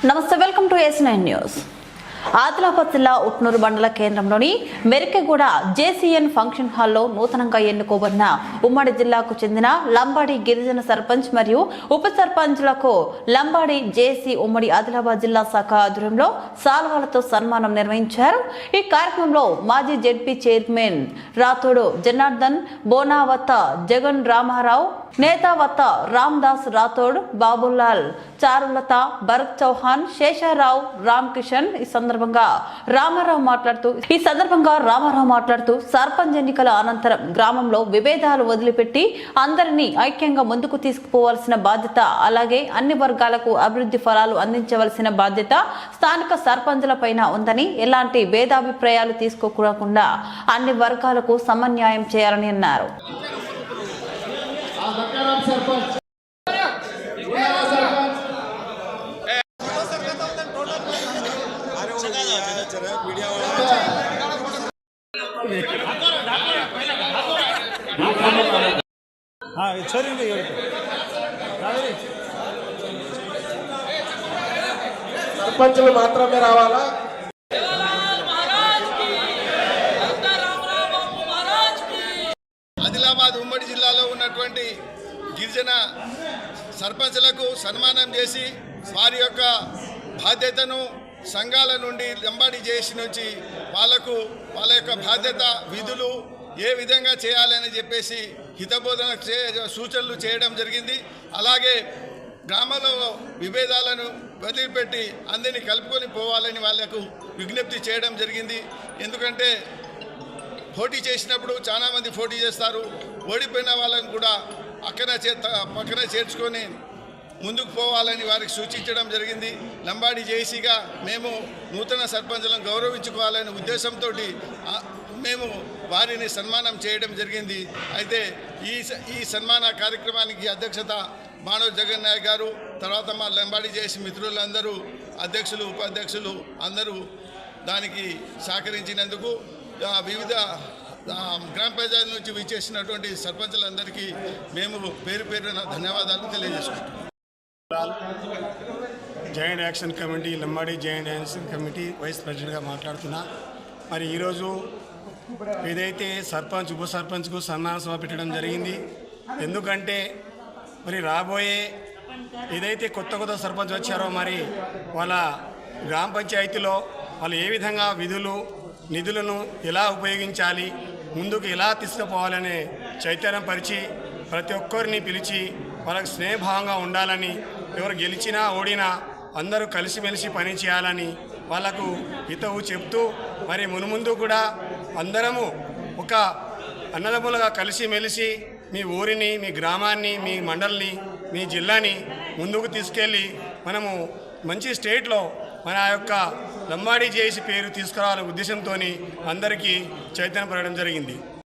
నమస్తే, welcome to S9 news. Adilabad జిల్లా ఉట్నూరు మండల కేంద్రంలోని మెరికెగూడ జేసీఎన్ ఫంక్షన్ హాల్లో నూతనంగా ఎన్నుకోబడిన ఉమ్మడి జిల్లాకు చెందిన లంబాడి గిరిజన సర్పంచ్ మరియు ఉప సర్పంచ్లకు లంబాడి జేసీ ఉమ్మడి ఆదిలాబాద్ జిల్లా శాఖ ఆధ్వర్యంలో సాల్వాలతో సన్మానం నిర్వహించారు. ఈ కార్యక్రమంలో మాజీ జెడ్పీ చైర్మన్ రాథోడు జనార్దన్, బోనావత జగన్ రామారావు, నేతావత రామ్దాస్ రాథోడ్, బాబులాల్, చారులత, భరత్ చౌహాన్, శేషారావు, రామ్ కిషన్ ఈ సందర్భంగా రామారావు మాట్లాడుతూ సర్పంచ్ ఎన్నికల అనంతరం గ్రామంలో విభేదాలు వదిలిపెట్టి అందరినీ ఐక్యంగా ముందుకు తీసుకుపోవాల్సిన బాధ్యత, అలాగే అన్ని వర్గాలకు అభివృద్ధి ఫలాలు అందించవలసిన బాధ్యత స్థానిక సర్పంచులపైన ఉందని, ఎలాంటి భేదాభిప్రాయాలు తీసుకోకుండా అన్ని వర్గాలకు సమన్యాయం చేయాలని అన్నారు. సర్పంచులు మాత్రమే రావాలా? ఆదిలాబాద్ ఉమ్మడి జిల్లాలో ఉన్నటువంటి గిరిజన సర్పంచులకు సన్మానం చేసి వారి యొక్క బాధ్యతను సంఘాల నుండి లంబాడి జేసీ నుంచి వాళ్ళ యొక్క బాధ్యత విధులు ఏ విధంగా చేయాలని చెప్పేసి హితబోధన సూచనలు చేయడం జరిగింది. అలాగే గ్రామంలో విభేదాలను వదిలిపెట్టి అందరినీ కలుపుకొని పోవాలని వాళ్లకు విజ్ఞప్తి చేయడం జరిగింది. ఎందుకంటే పోటీ చేసినప్పుడు చాలామంది పోటీ చేస్తారు, ఓడిపోయిన వాళ్ళని కూడా పక్కన చేర్చుకొని ముందుకు పోవాలని వారికి సూచించడం జరిగింది. లంబాడి జేసీగా మేము నూతన సర్పంచులను గౌరవించుకోవాలనే ఉద్దేశంతో మేము వారిని సన్మానం చేయడం జరిగింది. అయితే ఈ సన్మాన కార్యక్రమానికి అధ్యక్షత మానవ జగన్ నాయక్ గారు, తర్వాత మా లంబాడి జేసీ మిత్రులందరూ, అధ్యక్షులు, ఉపాధ్యక్షులు అందరూ దానికి సహకరించినందుకు వివిధ గ్రామ పంచాయతీ నుంచి విచ్చేసినటువంటి సర్పంచులందరికీ మేము పేరు పేరున ధన్యవాదాలు తెలియజేసుకుంటాం. Joint action committee, Lambadi joint action committee vice ప్రెసిడెంట్గా మాట్లాడుతున్నా. మరి ఈరోజు ఏదైతే సర్పంచ్, ఉప సర్పంచ్కు సన్మాన సభ పెట్టడం జరిగింది. ఎందుకంటే మరి రాబోయే ఏదైతే కొత్త సర్పంచ్ వచ్చారో మరి వాళ్ళ గ్రామ పంచాయతీలో వాళ్ళు ఏ విధంగా విధులు, నిధులను ఎలా ఉపయోగించాలి, ముందుకు ఎలా తీసుకుపోవాలనే చైతన్యం పరిచి ప్రతి ఒక్కరిని పిలిచి వాళ్ళకి స్నేహభావంగా ఉండాలని, ఎవరు గెలిచినా ఓడినా అందరూ కలిసిమెలిసి పని చేయాలని వాళ్ళకు హితవు చెప్తూ మరి మునుముందు కూడా అందరము ఒక అన్నదమ్ములుగా కలిసిమెలిసి మీ ఊరిని, మీ గ్రామాన్ని, మీ మండలిని, మీ జిల్లాని ముందుకు తీసుకెళ్ళి మనము మంచి స్టేట్లో మన యొక్క లంబాడి జేసీ పేరు తీసుకురావాలనే ఉద్దేశంతో అందరికీ చైతన్యపడడం జరిగింది.